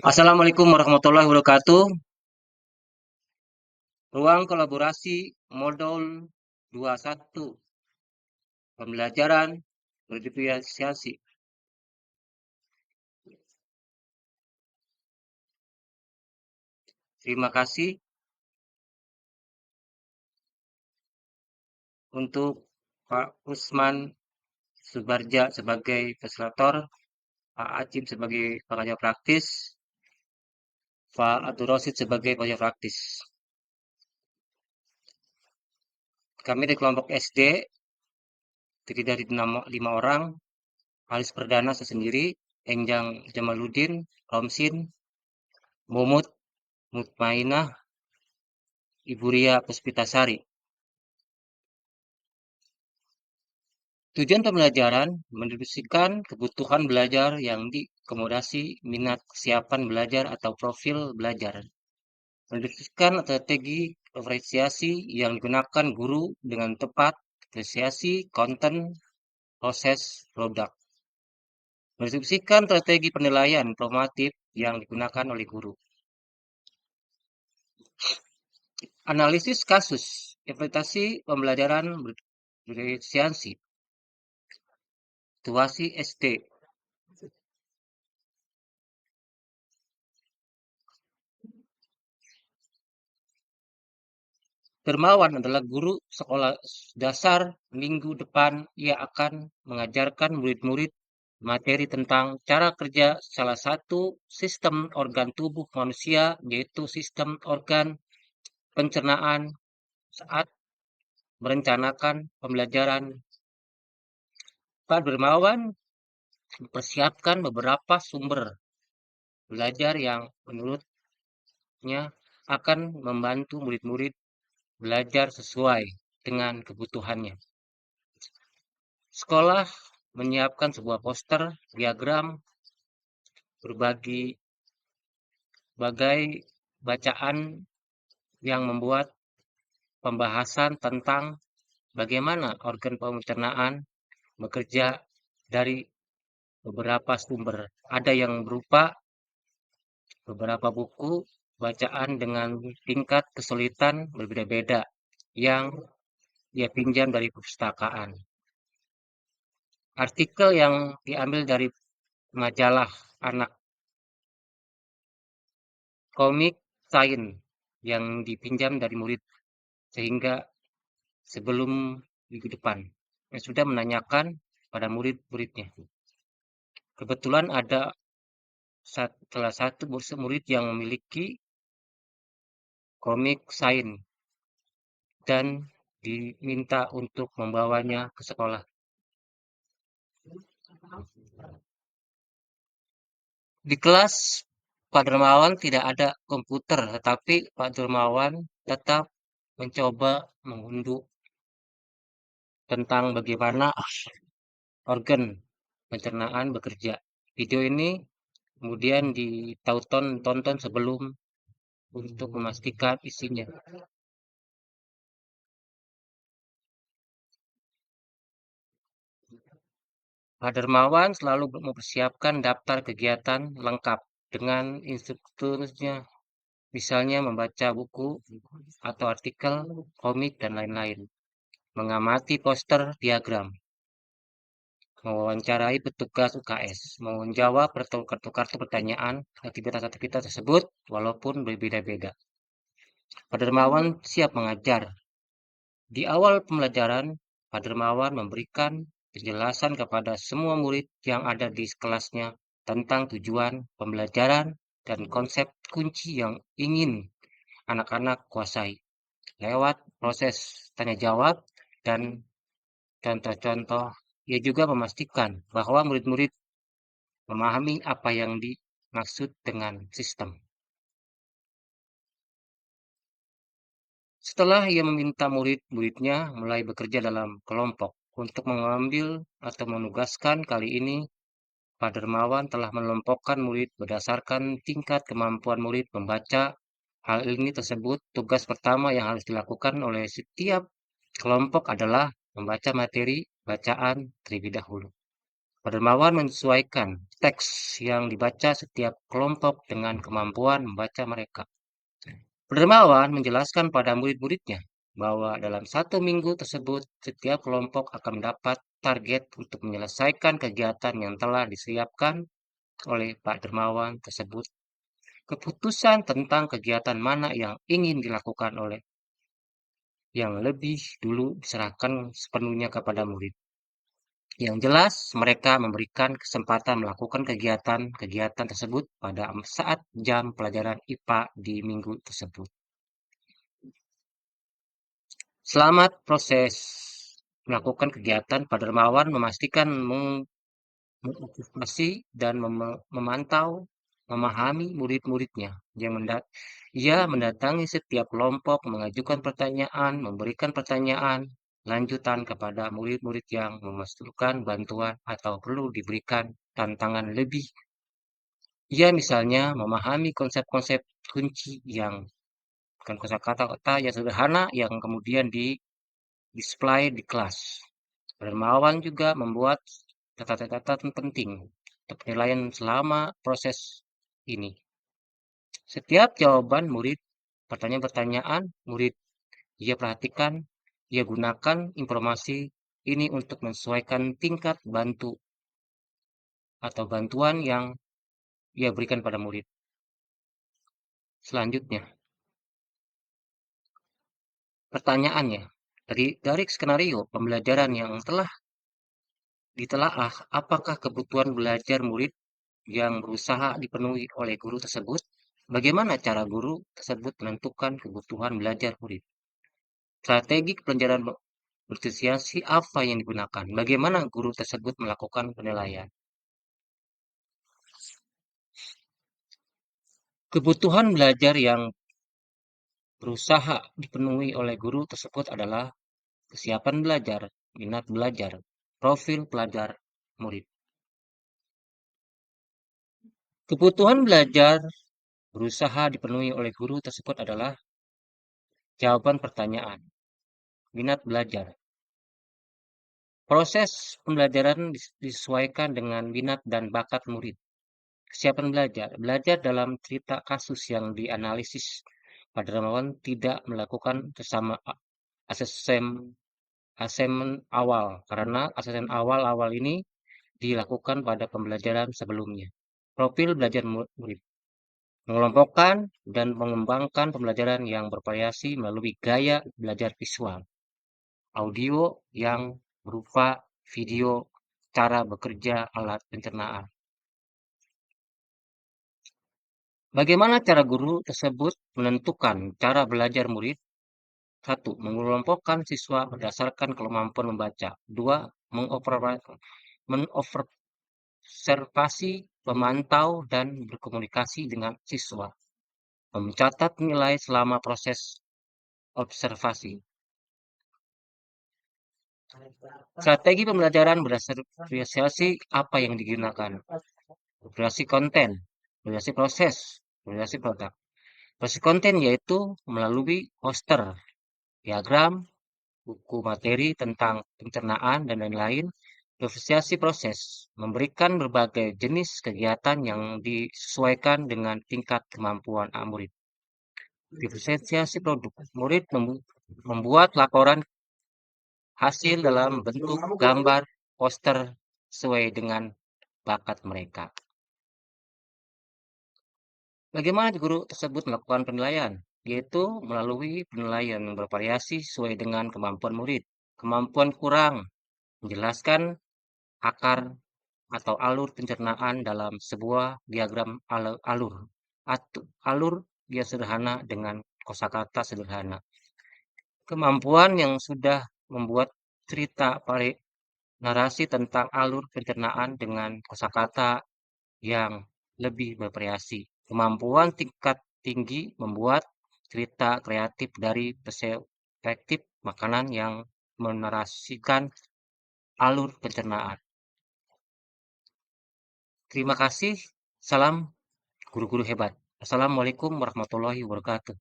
Assalamualaikum warahmatullahi wabarakatuh. Ruang kolaborasi modul 21. Pembelajaran berdiferensiasi. Terima kasih untuk Pak Usman Subarja sebagai fasilitator, Pak Acim sebagai pengajar praktis, Pak Abdul Rosid sebagai pengajar praktis. Kami dari kelompok SD terdiri dari 5 orang, Halis Perdana saya sendiri, Enjang Jamaluddin, Romsin, Mumut, Mutmainah, Ibu Ria Puspitasari. Tujuan pembelajaran mendiskusikan kebutuhan belajar yang diakomodasi minat kesiapan belajar atau profil belajar. Mendiskusikan strategi diferensiasi yang digunakan guru dengan tepat, diferensiasi konten, proses, produk. Mendiskusikan strategi penilaian formatif yang digunakan oleh guru. Analisis kasus, implementasi pembelajaran berdiferensiasi. Situasi SD. Dermawan adalah guru sekolah dasar. Minggu depan ia akan mengajarkan murid-murid materi tentang cara kerja salah satu sistem organ tubuh manusia, yaitu sistem organ pencernaan saat merencanakan pembelajaran. Pak Dermawan mempersiapkan beberapa sumber belajar yang menurutnya akan membantu murid-murid belajar sesuai dengan kebutuhannya. Sekolah menyiapkan sebuah poster diagram berbagai bacaan yang membuat pembahasan tentang bagaimana organ pencernaan bekerja dari beberapa sumber. Ada yang berupa beberapa buku bacaan dengan tingkat kesulitan berbeda-beda yang ia pinjam dari perpustakaan. Artikel yang diambil dari majalah anak, komik sains yang dipinjam dari murid, sehingga sebelum minggu depan saya sudah menanyakan pada murid-muridnya. Kebetulan ada salah satu murid yang memiliki komik sains dan diminta untuk membawanya ke sekolah. Di kelas Pak Dermawan tidak ada komputer, tetapi Pak Dermawan tetap mencoba mengunduh tentang bagaimana organ pencernaan bekerja. Video ini kemudian ditonton sebelum untuk memastikan isinya. Pak Dermawan selalu mempersiapkan daftar kegiatan lengkap dengan instrukturnya, misalnya membaca buku atau artikel, komik, dan lain-lain. Mengamati poster diagram, mewawancarai petugas UKS, menjawab kartu pertanyaan aktivitas-aktivitas tersebut walaupun berbeda-beda. Pak Dermawan siap mengajar. Di awal pembelajaran, Pak Dermawan memberikan penjelasan kepada semua murid yang ada di kelasnya tentang tujuan pembelajaran dan konsep kunci yang ingin anak-anak kuasai lewat proses tanya jawab dan contoh-contoh. Ia juga memastikan bahwa murid-murid memahami apa yang dimaksud dengan sistem. Setelah ia meminta murid-muridnya mulai bekerja dalam kelompok untuk mengambil atau menugaskan, kali ini Pak Dermawan telah mengelompokkan murid berdasarkan tingkat kemampuan murid membaca. Hal ini tersebut tugas pertama yang harus dilakukan oleh setiap kelompok adalah membaca materi bacaan terlebih dahulu. Pak Dermawan menyesuaikan teks yang dibaca setiap kelompok dengan kemampuan membaca mereka. Pak Dermawan menjelaskan pada murid-muridnya bahwa dalam 1 minggu tersebut setiap kelompok akan mendapat target untuk menyelesaikan kegiatan yang telah disiapkan oleh Pak Dermawan tersebut. Keputusan tentang kegiatan mana yang ingin dilakukan oleh yang lebih dulu diserahkan sepenuhnya kepada murid. Yang jelas, mereka memberikan kesempatan melakukan kegiatan-kegiatan tersebut pada saat jam pelajaran IPA di minggu tersebut. Selamat proses melakukan kegiatan, Pak Dermawan memastikan mengobservasi dan memantau, memahami murid-muridnya. Ia mendatangi setiap kelompok, mengajukan pertanyaan, memberikan pertanyaan lanjutan kepada murid-murid yang memerlukan bantuan atau perlu diberikan tantangan lebih. Ia misalnya memahami konsep-konsep kunci yang bukan kosakata-kata yang sederhana yang kemudian display di kelas. Dermawan juga membuat catatan-catatan penting untuk penilaian selama proses ini. Setiap jawaban murid, pertanyaan-pertanyaan murid, ia perhatikan, ia gunakan informasi ini untuk menyesuaikan tingkat bantu atau bantuan yang ia berikan pada murid. Selanjutnya, pertanyaannya, dari skenario pembelajaran yang telah ditelaah, apakah kebutuhan belajar murid yang berusaha dipenuhi oleh guru tersebut? Bagaimana cara guru tersebut menentukan kebutuhan belajar murid? Strategi pembelajaran bersiasati apa yang digunakan? Bagaimana guru tersebut melakukan penilaian? Kebutuhan belajar yang berusaha dipenuhi oleh guru tersebut adalah kesiapan belajar, minat belajar, profil pelajar murid. Kebutuhan belajar berusaha dipenuhi oleh guru tersebut adalah jawaban pertanyaan, minat belajar. Proses pembelajaran disesuaikan dengan minat dan bakat murid. Kesiapan belajar. Belajar dalam cerita kasus yang dianalisis. Pak Dermawan tidak melakukan asesmen awal karena asesmen awal ini dilakukan pada pembelajaran sebelumnya. Profil belajar murid. Mengelompokkan dan mengembangkan pembelajaran yang bervariasi melalui gaya belajar visual, audio yang berupa video, cara bekerja alat pencernaan. Bagaimana cara guru tersebut menentukan cara belajar murid? 1. Mengelompokkan siswa berdasarkan kemampuan membaca. 2. Mengobservasi, memantau, dan berkomunikasi dengan siswa. Mencatat nilai selama proses observasi. Strategi pembelajaran berdasarkan apa yang digunakan. Variasi konten, variasi proses, variasi produk. Variasi konten yaitu melalui poster, diagram, buku materi tentang pencernaan, dan lain-lain. Diversiasi proses, memberikan berbagai jenis kegiatan yang disesuaikan dengan tingkat kemampuan murid. Diversiasi produk, murid membuat laporan hasil dalam bentuk gambar, poster, sesuai dengan bakat mereka. Bagaimana guru tersebut melakukan penilaian? Yaitu melalui penilaian yang bervariasi sesuai dengan kemampuan murid. Kemampuan kurang, menjelaskan akar atau alur pencernaan dalam sebuah diagram alur. Alur dia sederhana dengan kosakata sederhana. Kemampuan yang sudah membuat cerita narasi tentang alur pencernaan dengan kosakata yang lebih bervariasi. Kemampuan tingkat tinggi membuat cerita kreatif dari perspektif makanan yang menarasikan alur pencernaan. Terima kasih. Salam guru-guru hebat. Assalamualaikum warahmatullahi wabarakatuh.